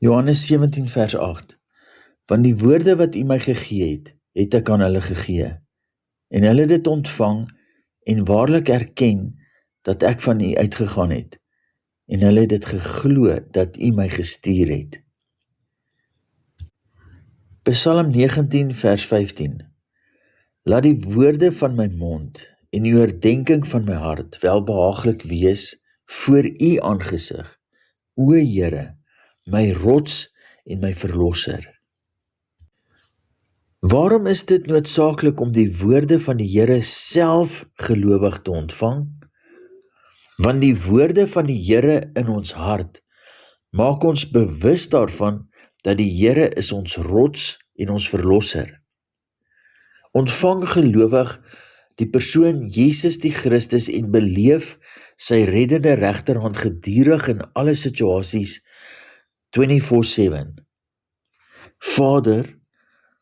Johannes 17 vers 8. Want die woorde wat U my gegee het ek aan hulle gegee. En hulle het dit ontvang en waarlik erken dat ek van U uitgegaan het. En hulle het dit geglo dat U my gestuur het. Psalm 19 vers 15. Laat die woorde van my mond en die oordeenking van my hart welbehaaglik wees voor U aangesig, o Here, my rots en my verlosser. Waarom is dit noodsaaklik om die woorde van die Here self gelowig te ontvang? Want die woorde van die Here in ons hart maak ons bewus daarvan dat die Here is ons rots en ons verlosser. Ontvang gelowig die persoon Jesus die Christus en beleef sy reddende regterhand gedurig in alle situasies 24/7. Vader,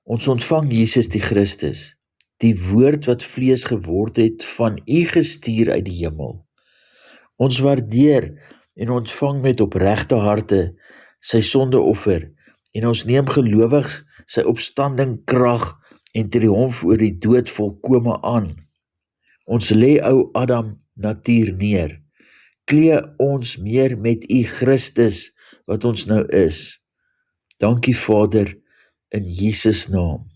ons ontvang Jesus die Christus, die woord wat vlees geword het van U gestuur uit die hemel. Ons waardeer en ontvang met opregte harte sy sondeoffer en ons neem gelowig sy opstanding krag en triomf oor die dood volkome aan. Ons lê ou Adam natuur neer. Klee ons meer met U Christus wat ons nou is. Dankie Vader, in Jesus naam.